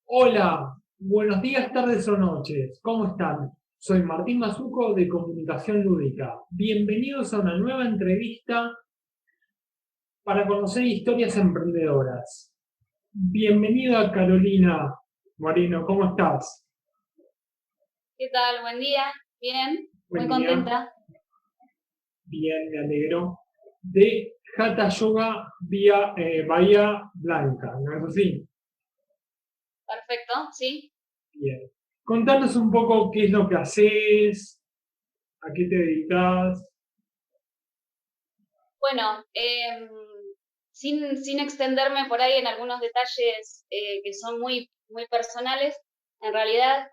Hola, buenos días, tardes o noches. ¿Cómo están? Soy Martín Mazuco de Comunicación Lúdica. Bienvenidos a una nueva entrevista para conocer historias emprendedoras. Bienvenida Carolina Moreno, ¿cómo estás? ¿Qué tal? Buen día. Bien, muy Buen día, contenta. bien, me alegro. De Hatha Yoga vía Bahía Blanca, ¿no es así? Perfecto, sí. Bien. Contanos un poco qué es lo que haces, a qué te dedicas. Bueno, sin extenderme por ahí en algunos detalles que son muy personales, en realidad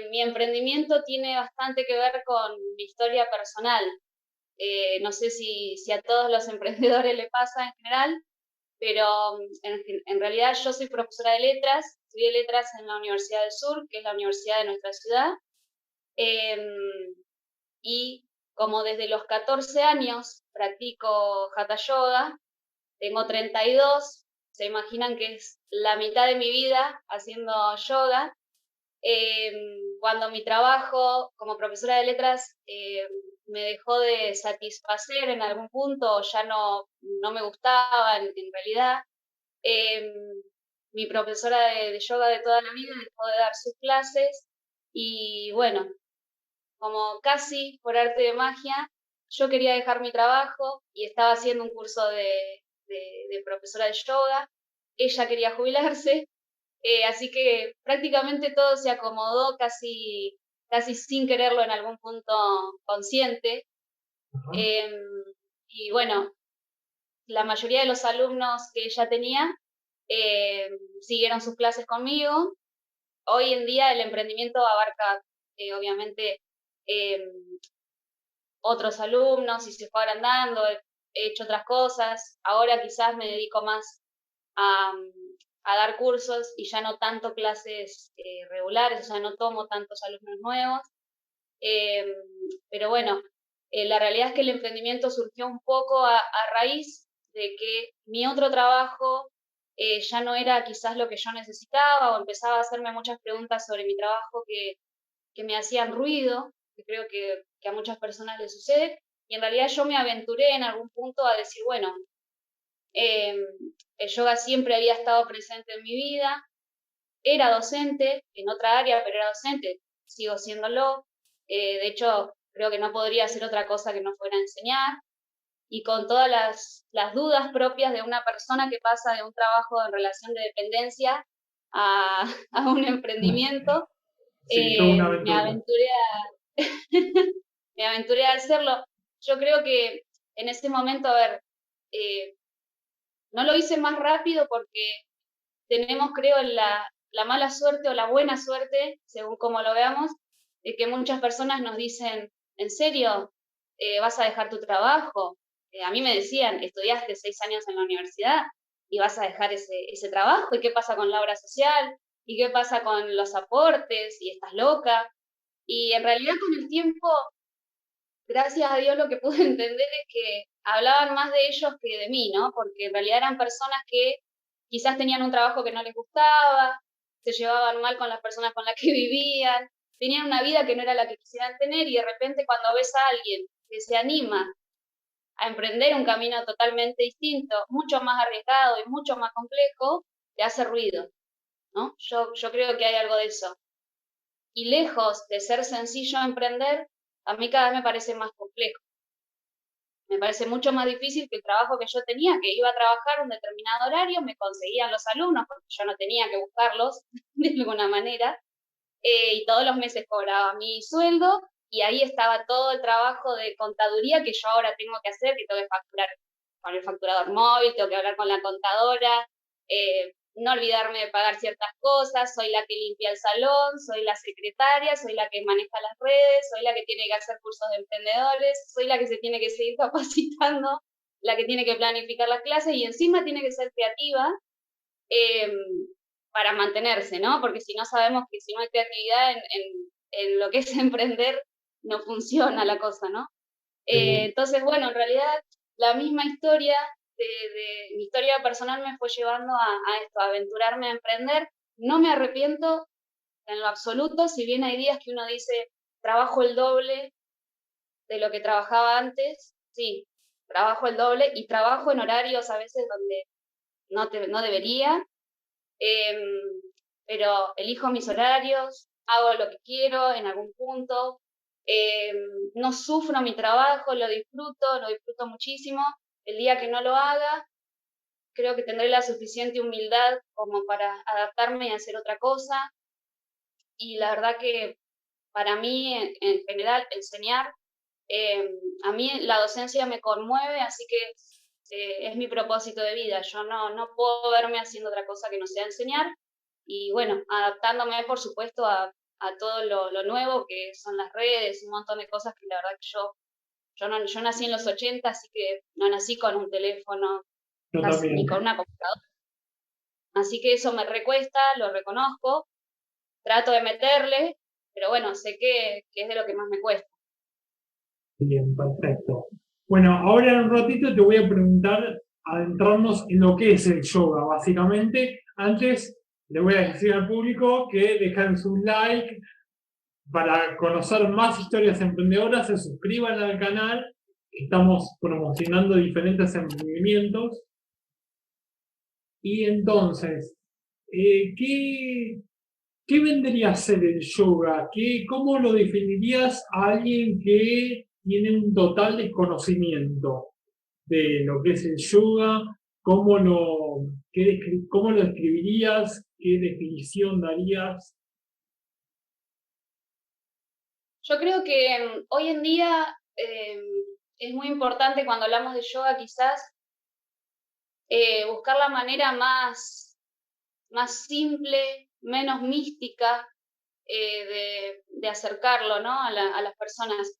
mi emprendimiento tiene bastante que ver con mi historia personal. No sé si a todos los emprendedores le pasa en general, pero en realidad yo soy profesora de letras, estudié letras en la Universidad del Sur, que es la universidad de nuestra ciudad. Em, y como desde los 14 años practico Hatha Yoga, tengo 32, se imaginan que es la mitad de mi vida haciendo yoga. Eh, Cuando mi trabajo como profesora de letras me dejó de satisfacer en algún punto, ya no me gustaba en realidad, eh, mi profesora de yoga de toda la vida dejó de dar sus clases y bueno, como casi por arte de magia, yo quería dejar mi trabajo y estaba haciendo un curso de profesora de yoga. Ella quería jubilarse, así que prácticamente todo se acomodó casi sin quererlo en algún punto consciente. Ajá. Eh, y bueno, la mayoría de los alumnos que ella tenía eh, siguieron sus clases conmigo. Hoy en día el emprendimiento abarca, obviamente, eh, otros alumnos y se fue agrandando, he hecho otras cosas. Ahora quizás me dedico más a, a dar cursos y ya no tanto clases regulares, o sea, no tomo tantos alumnos nuevos. Eh, pero bueno, la realidad es que el emprendimiento surgió un poco a raíz de que mi otro trabajo ya no era quizás lo que yo necesitaba o empezaba a hacerme muchas preguntas sobre mi trabajo que me hacían ruido, que creo que a muchas personas les sucede, y en realidad yo me aventuré en algún punto a decir, bueno, eh, el yoga siempre había estado presente en mi vida, era docente en otra área, pero era docente, sigo siéndolo, de hecho creo que no podría hacer otra cosa que no fuera enseñar, y con todas las dudas propias de una persona que pasa de un trabajo en relación de dependencia a, a un emprendimiento, Sí, toda una me aventura. aventuré me aventuré a hacerlo. Yo creo que en ese momento, a ver, eh, no lo hice más rápido porque tenemos, creo, la mala suerte o la buena suerte, según como lo veamos, de que muchas personas nos dicen, ¿en serio? ¿Vas a dejar tu trabajo? A mí me decían, estudiaste 6 años en la universidad y vas a dejar ese trabajo, ¿y qué pasa con la obra social? ¿Y qué pasa con los aportes? ¿Y estás loca? Y en realidad con el tiempo gracias a Dios lo que pude entender es que hablaban más de ellos que de mí, ¿no? Porque en realidad eran personas que quizás tenían un trabajo que no les gustaba, se llevaban mal con las personas con las que vivían, tenían una vida que no era la que quisieran tener y de repente cuando ves a alguien que se anima a emprender un camino totalmente distinto, mucho más arriesgado y mucho más complejo, te hace ruido, ¿no? Yo creo que hay algo de eso. Y lejos de ser sencillo emprender, a mí cada vez me parece más complejo. Me parece mucho más difícil que el trabajo que yo tenía, que iba a trabajar un determinado horario, me conseguían los alumnos, porque yo no tenía que buscarlos de alguna manera, y todos los meses cobraba mi sueldo, y ahí estaba todo el trabajo de contaduría que yo ahora tengo que hacer, que tengo que facturar con el facturador móvil, tengo que hablar con la contadora, no olvidarme de pagar ciertas cosas, soy la que limpia el salón, soy la secretaria, soy la que maneja las redes, soy la que tiene que hacer cursos de emprendedores, soy la que se tiene que seguir capacitando, la que tiene que planificar las clases y encima tiene que ser creativa eh, para mantenerse, ¿no? Porque si no sabemos que si no hay creatividad en lo que es emprender, no funciona la cosa, ¿no? Sí. Entonces, bueno, en realidad la misma historia de mi historia personal me fue llevando a esto, a aventurarme a emprender. no me arrepiento en lo absoluto, si bien hay días que uno dice, trabajo el doble de lo que trabajaba antes, sí, trabajo el doble y trabajo en horarios a veces donde no debería, em, pero elijo mis horarios, hago lo que quiero en algún punto, em, no sufro mi trabajo, lo disfruto muchísimo. El día que no lo haga, creo que tendré la suficiente humildad como para adaptarme y hacer otra cosa. Y la verdad que para mí, en general, enseñar, eh, a mí la docencia me conmueve, así que es mi propósito de vida. Yo no puedo verme haciendo otra cosa que no sea enseñar. Y bueno, adaptándome, por supuesto, a todo lo nuevo que son las redes, un montón de cosas que la verdad que yo nací en los 80, así que no nací con un teléfono, Yo casi, también. ni con una computadora. Así que eso me recuesta, lo reconozco, trato de meterle, pero bueno, sé que es de lo que más me cuesta. Bien, perfecto. Bueno, ahora en un ratito te voy a preguntar, adentrarnos en lo que es el yoga, básicamente. Antes, le voy a decir al público que dejen su like para conocer más historias emprendedoras, se suscriban al canal. Estamos promocionando diferentes emprendimientos. Y entonces, ¿qué, ¿qué vendría a ser el yoga? ¿Cómo lo definirías a alguien que tiene un total desconocimiento de lo que es el yoga? ¿Cómo lo describirías? ¿Qué definición darías? Yo creo que hoy en día es muy importante cuando hablamos de yoga quizás buscar la manera más simple, menos mística de acercarlo, ¿no? A las personas.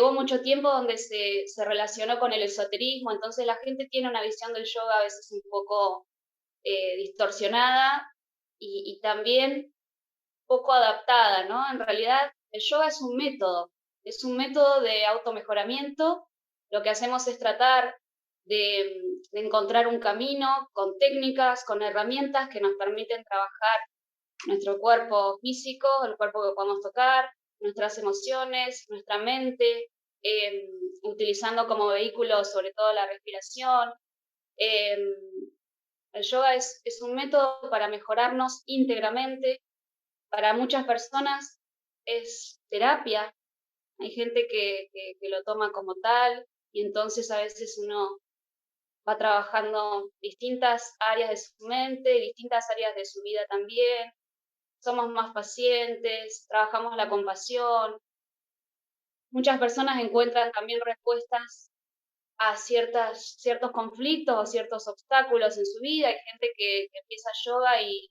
Hubo mucho tiempo donde se relacionó con el esoterismo, entonces la gente tiene una visión del yoga a veces un poco distorsionada y también poco adaptada, ¿no? En realidad, el yoga es un método de automejoramiento. Lo que hacemos es tratar de encontrar un camino con técnicas, con herramientas que nos permiten trabajar nuestro cuerpo físico, el cuerpo que podemos tocar, nuestras emociones, nuestra mente, eh, utilizando como vehículo sobre todo la respiración. Eh, el yoga es un método para mejorarnos íntegramente. Para muchas personas es terapia. Hay gente que lo toma como tal y entonces a veces uno va trabajando distintas áreas de su mente, distintas áreas de su vida también. Somos más pacientes, trabajamos la compasión. Muchas personas encuentran también respuestas a ciertos conflictos o ciertos obstáculos en su vida. Hay gente que empieza yoga y,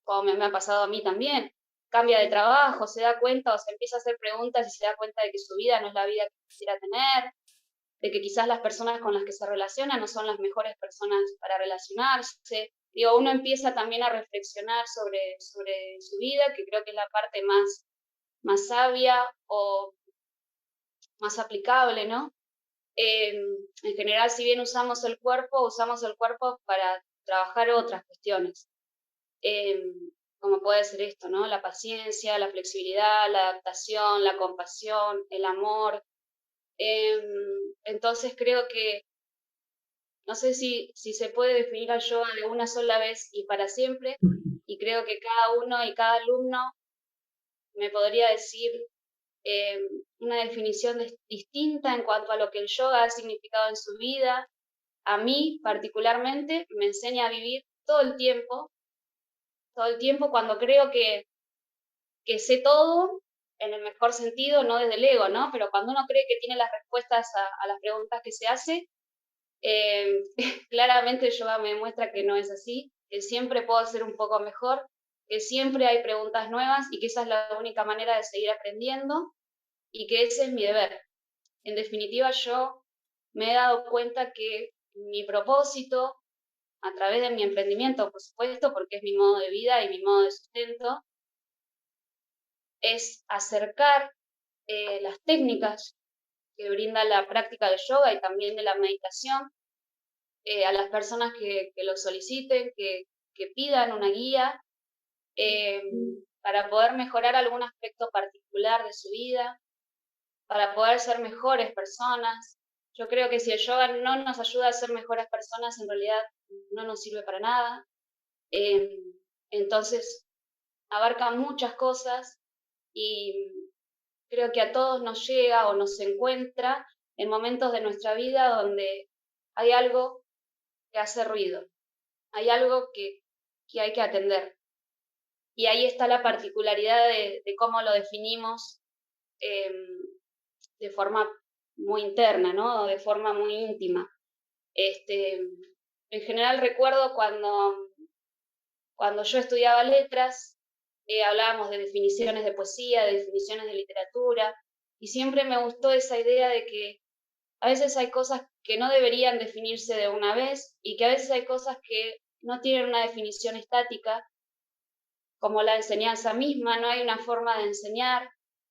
como me ha pasado a mí también, cambia de trabajo, se da cuenta o se empieza a hacer preguntas y se da cuenta de que su vida no es la vida que quisiera tener, de que quizás las personas con las que se relaciona no son las mejores personas para relacionarse. Digo, uno empieza también a reflexionar sobre su vida, que creo que es la parte más sabia o más aplicable, ¿no? En general, si bien usamos el cuerpo para trabajar otras cuestiones, eh, como puede ser esto, ¿no? La paciencia, la flexibilidad, la adaptación, la compasión, el amor. Eh, entonces creo que, no sé si se puede definir al yoga de una sola vez y para siempre, y creo que cada uno y cada alumno me podría decir eh, una definición distinta en cuanto a lo que el yoga ha significado en su vida. A mí particularmente me enseña a vivir todo el tiempo cuando creo que sé todo, en el mejor sentido, no desde el ego, ¿no? Pero cuando uno cree que tiene las respuestas a las preguntas que se hace, eh, claramente el yoga me demuestra que no es así, que siempre puedo ser un poco mejor, que siempre hay preguntas nuevas y que esa es la única manera de seguir aprendiendo y que ese es mi deber. En definitiva, yo me he dado cuenta que mi propósito, a través de mi emprendimiento, por supuesto, porque es mi modo de vida y mi modo de sustento, es acercar las técnicas que brinda la práctica del yoga y también de la meditación a las personas que lo soliciten, que pidan una guía para poder mejorar algún aspecto particular de su vida, para poder ser mejores personas. Yo creo que si el yoga no nos ayuda a ser mejores personas, en realidad no nos sirve para nada. Entonces, abarca muchas cosas y creo que a todos nos llega o nos encuentra en momentos de nuestra vida donde hay algo que hace ruido, hay algo que hay que atender. Y ahí está la particularidad de cómo lo definimos de forma muy interna, ¿no? De forma muy íntima. En general recuerdo cuando yo estudiaba letras, hablábamos de definiciones de poesía, de definiciones de literatura, y siempre me gustó esa idea de que a veces hay cosas que no deberían definirse de una vez y que a veces hay cosas que no tienen una definición estática, como la enseñanza misma, no hay una forma de enseñar.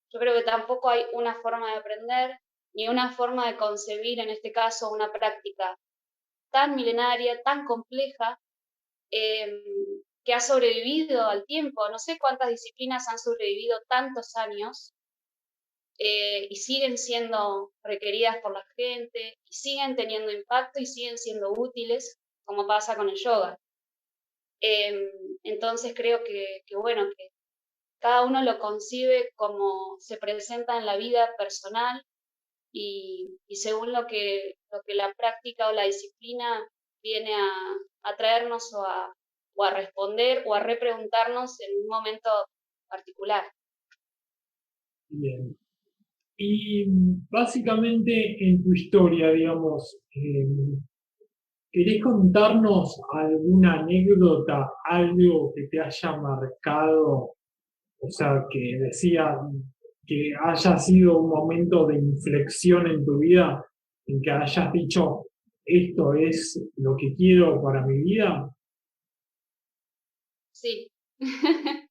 Yo creo que tampoco hay una forma de aprender, ni una forma de concebir, en este caso, una práctica tan milenaria, tan compleja, que ha sobrevivido al tiempo. No sé cuántas disciplinas han sobrevivido tantos años y siguen siendo requeridas por la gente, y siguen teniendo impacto y siguen siendo útiles, como pasa con el yoga. Entonces creo bueno, que cada uno lo concibe como se presenta en la vida personal y según lo que la práctica o la disciplina viene a traernos o a responder o a repreguntarnos en un momento particular. Bien. Y básicamente en tu historia, digamos, ¿querés contarnos alguna anécdota, algo que te haya marcado? O sea, que decía que haya sido un momento de inflexión en tu vida, en que hayas dicho, esto es lo que quiero para mi vida. Sí.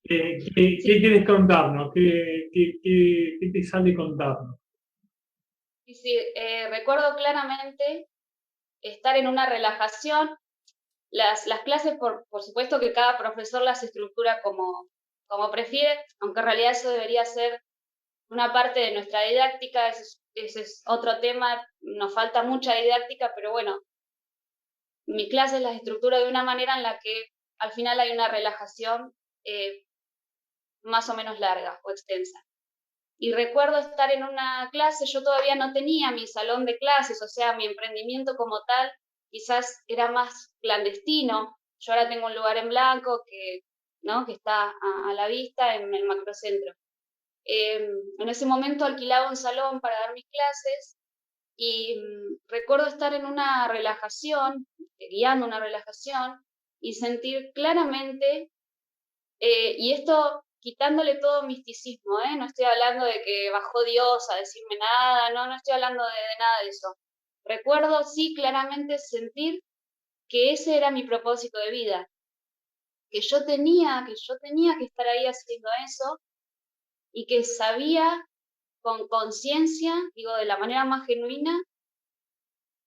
¿Qué quieres contarnos? ¿Qué te sale contarnos? Y sí, recuerdo claramente estar en una relajación. Las clases, por supuesto que cada profesor las estructura como prefiere, aunque en realidad eso debería ser una parte de nuestra didáctica, ese es otro tema, nos falta mucha didáctica, pero bueno, mis clases las estructuro de una manera en la que al final hay una relajación más o menos larga o extensa. Y recuerdo estar en una clase, yo todavía no tenía mi salón de clases, o sea, mi emprendimiento como tal quizás era más clandestino. Yo ahora tengo un lugar en blanco ¿no? que está a la vista en el macrocentro. En ese momento alquilaba un salón para dar mis clases y recuerdo estar en una relajación, guiando una relajación, y sentir claramente, y esto quitándole todo misticismo, no estoy hablando de que bajó Dios a decirme nada, no estoy hablando de nada de eso. Recuerdo sí claramente sentir que ese era mi propósito de vida, que yo tenía que estar ahí haciendo eso y que sabía con conciencia, digo de la manera más genuina,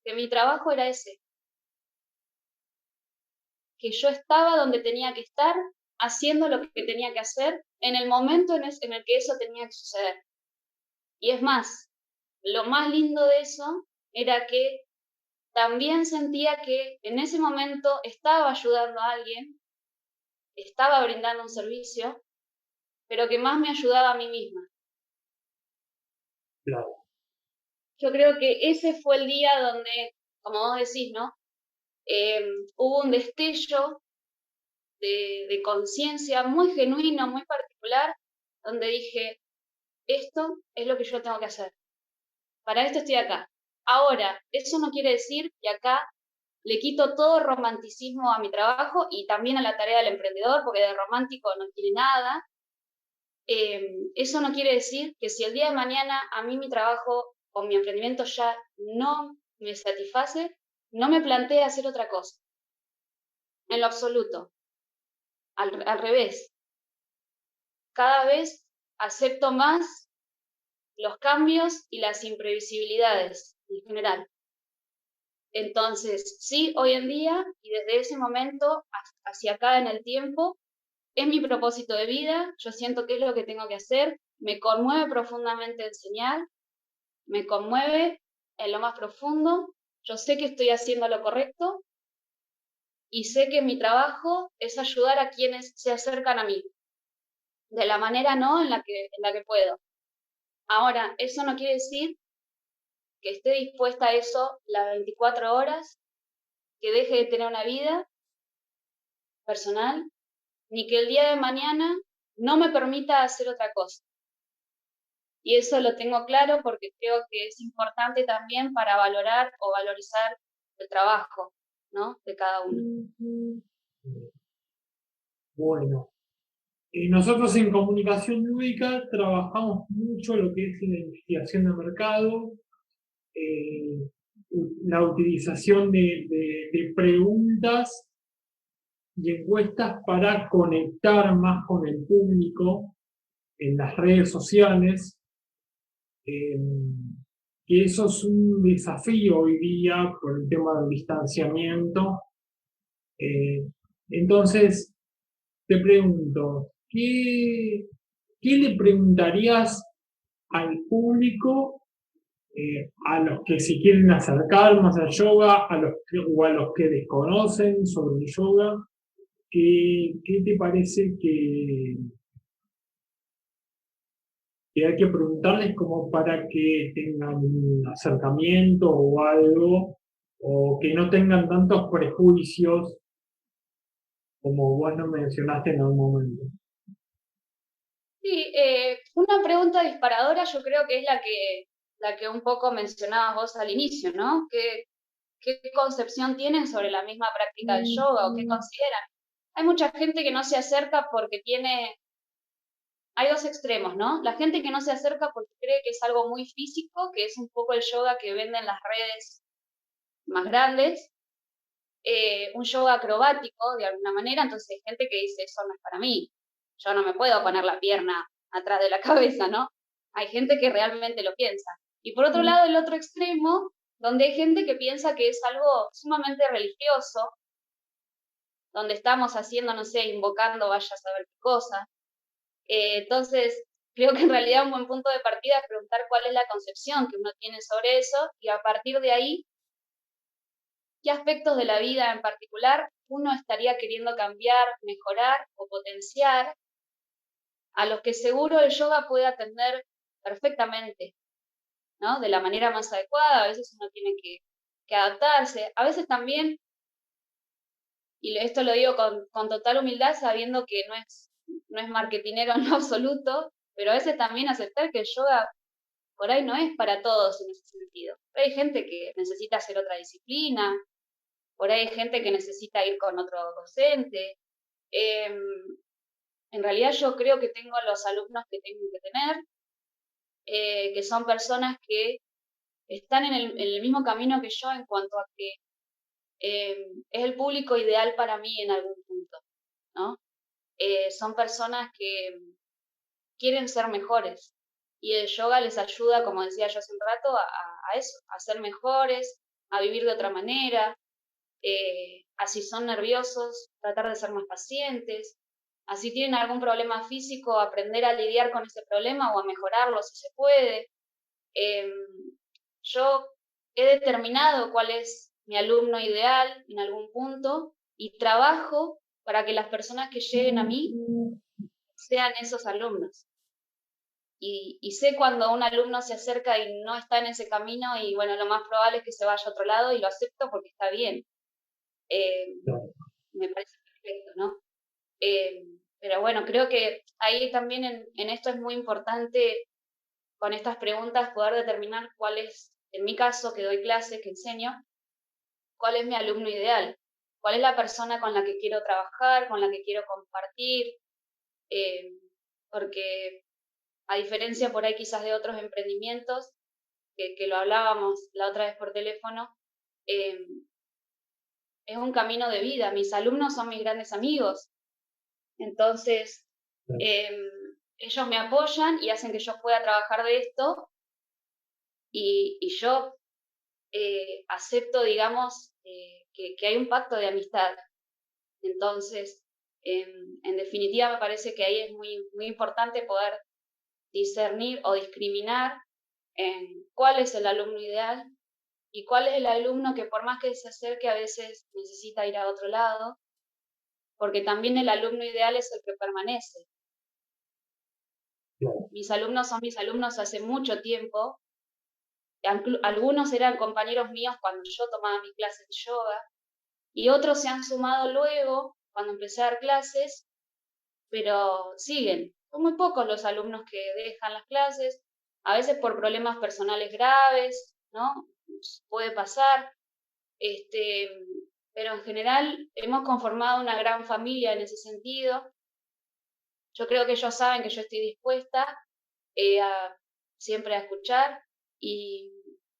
que mi trabajo era ese, que yo estaba donde tenía que estar, haciendo lo que tenía que hacer, en el momento en el que eso tenía que suceder. Y es más, lo más lindo de eso era que también sentía que en ese momento estaba ayudando a alguien, estaba brindando un servicio, pero que más me ayudaba a mí misma. Claro. Yo creo que ese fue el día donde, como vos decís, ¿no? Hubo un destello de conciencia muy genuino, muy particular, donde dije, esto es lo que yo tengo que hacer. Para esto estoy acá. Ahora, eso no quiere decir que acá le quito todo romanticismo a mi trabajo y también a la tarea del emprendedor, porque de romántico no tiene nada. Eso no quiere decir que si el día de mañana a mí mi trabajo o mi emprendimiento ya no me satisface, no me plantee hacer otra cosa. En lo absoluto. Al revés. Cada vez acepto más los cambios y las imprevisibilidades en general. Entonces, sí, hoy en día y desde ese momento hacia acá en el tiempo, es mi propósito de vida, yo siento que es lo que tengo que hacer, me conmueve profundamente enseñar, me conmueve en lo más profundo, yo sé que estoy haciendo lo correcto y sé que mi trabajo es ayudar a quienes se acercan a mí, de la manera no en la que puedo. Ahora, eso no quiere decir que esté dispuesta a eso las 24 horas, que deje de tener una vida personal, ni que el día de mañana no me permita hacer otra cosa. Y eso lo tengo claro porque creo que es importante también para valorar o valorizar el trabajo, ¿no? De cada uno. Bueno, nosotros en comunicación lúdica trabajamos mucho lo que es la investigación de mercado, eh, la utilización de preguntas y encuestas para conectar más con el público en las redes sociales, eh, que eso es un desafío hoy día por el tema del distanciamiento. Eh, entonces, te pregunto, ¿qué le preguntarías al público, a los que se quieren acercar más al yoga, o a los que desconocen sobre el yoga? ¿Qué te parece que hay que preguntarles como para que tengan un acercamiento o algo, o que no tengan tantos prejuicios como vos no mencionaste en algún momento? Sí, una pregunta disparadora yo creo que es la que un poco mencionabas vos al inicio, ¿no? ¿Qué concepción tienen sobre la misma práctica del yoga o qué consideran? Hay mucha gente que no se acerca porque hay dos extremos, ¿no? La gente que no se acerca porque cree que es algo muy físico, que es un poco el yoga que venden las redes más grandes, un yoga acrobático de alguna manera, entonces hay gente que dice, eso no es para mí, yo no me puedo poner la pierna atrás de la cabeza, ¿no? Hay gente que realmente lo piensa. Y por otro lado, el otro extremo, donde hay gente que piensa que es algo sumamente religioso, donde estamos haciendo, no sé, invocando vaya a saber qué cosa. Entonces, creo que en realidad un buen punto de partida es preguntar cuál es la concepción que uno tiene sobre eso y a partir de ahí qué aspectos de la vida en particular uno estaría queriendo cambiar, mejorar o potenciar, a los que seguro el yoga puede atender perfectamente, ¿no? De la manera más adecuada, a veces uno tiene que adaptarse, a veces también, y esto lo digo con total humildad, sabiendo que no es marketinero en lo absoluto, pero a veces también aceptar que el yoga por ahí no es para todos en ese sentido. Hay gente que necesita hacer otra disciplina, por ahí hay gente que necesita ir con otro docente. Eh, en realidad yo creo que tengo los alumnos que tengo que tener, que son personas que están en el mismo camino que yo en cuanto a que es el público ideal para mí en algún punto, ¿no? Son personas que quieren ser mejores y el yoga les ayuda, como decía yo hace un rato, a eso, a ser mejores, a vivir de otra manera, así son nerviosos, tratar de ser más pacientes, así tienen algún problema físico, aprender a lidiar con ese problema o a mejorarlo si se puede. Eh, yo he determinado cuál es mi alumno ideal en algún punto y trabajo para que las personas que lleguen a mí sean esos alumnos. Y sé cuando un alumno se acerca y no está en ese camino y bueno, lo más probable es que se vaya a otro lado y lo acepto porque está bien. Eh, Me parece perfecto, ¿no? Eh, pero bueno, creo que ahí también en esto es muy importante con estas preguntas poder determinar cuál es, en mi caso, que doy clases, que enseño, cuál es mi alumno ideal, cuál es la persona con la que quiero trabajar, con la que quiero compartir, eh, porque a diferencia por ahí quizás de otros emprendimientos, que lo hablábamos la otra vez por teléfono, eh, es un camino de vida. Mis alumnos son mis grandes amigos, entonces eh, ellos me apoyan y hacen que yo pueda trabajar de esto y yo acepto, digamos, que hay un pacto de amistad. Entonces, en definitiva, me parece que ahí es muy, muy importante poder discernir o discriminar en cuál es el alumno ideal y cuál es el alumno que por más que se acerque a veces necesita ir a otro lado, porque también el alumno ideal es el que permanece. Claro. Mis alumnos son mis alumnos hace mucho tiempo, algunos eran compañeros míos cuando yo tomaba mis clases de yoga y otros se han sumado luego cuando empecé a dar clases, pero siguen. Son muy pocos los alumnos que dejan las clases, a veces por problemas personales graves, ¿no? Puede pasar, pero en general hemos conformado una gran familia en ese sentido. Yo creo que ellos saben que yo estoy dispuesta siempre a escuchar y,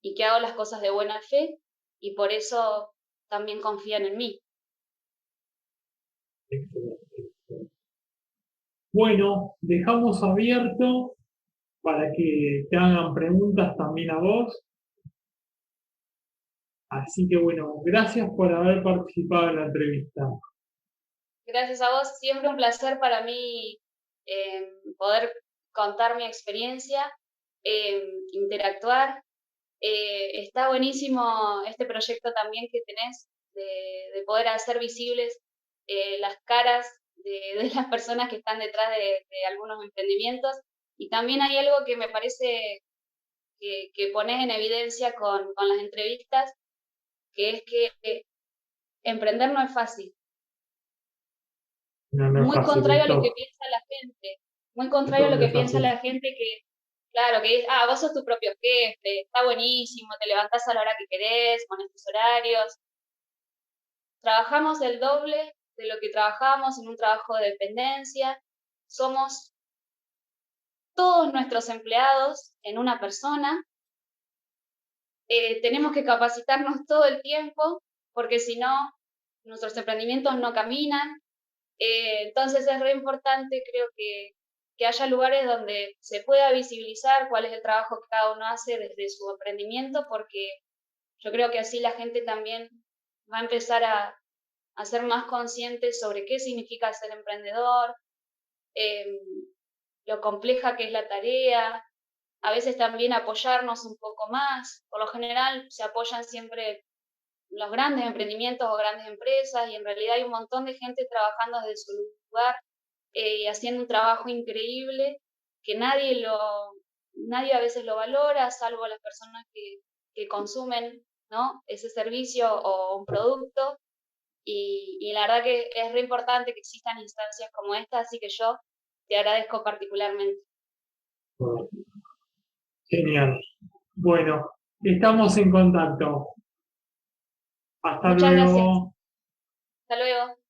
y que hago las cosas de buena fe y por eso también confían en mí. Excelente. Bueno, dejamos abierto para que te hagan preguntas también a vos. Así que bueno, gracias por haber participado en la entrevista. Gracias a vos, siempre un placer para mí poder contar mi experiencia, interactuar. Está buenísimo este proyecto también que tenés de poder hacer visibles las caras de las personas que están detrás de algunos emprendimientos. Y también hay algo que me parece que pones en evidencia con las entrevistas, que es que emprender no es fácil. No, no es Muy fácil contrario a lo que esto. piensa la gente. Muy Esto es contrario a un lo que piensa desafío. la gente que, claro, que es, vos sos tu propio jefe, está buenísimo, te levantás a la hora que querés, pones tus horarios. Trabajamos el doble de lo que trabajábamos en un trabajo de dependencia. Somos todos nuestros empleados en una persona. Tenemos que capacitarnos todo el tiempo porque si no, nuestros emprendimientos no caminan. Entonces es re importante, creo que haya lugares donde se pueda visibilizar cuál es el trabajo que cada uno hace desde su emprendimiento, porque yo creo que así la gente también va a empezar a ser más consciente sobre qué significa ser emprendedor, eh, lo compleja que es la tarea, a veces también apoyarnos un poco más. Por lo general se apoyan siempre los grandes emprendimientos o grandes empresas y en realidad hay un montón de gente trabajando desde su lugar y haciendo un trabajo increíble que nadie a veces lo valora, salvo las personas que consumen, ¿no? Ese servicio o un producto. Y la verdad que es re importante que existan instancias como esta, así que yo te agradezco particularmente. Genial. Bueno, estamos en contacto. Hasta Muchas gracias. luego. Hasta luego.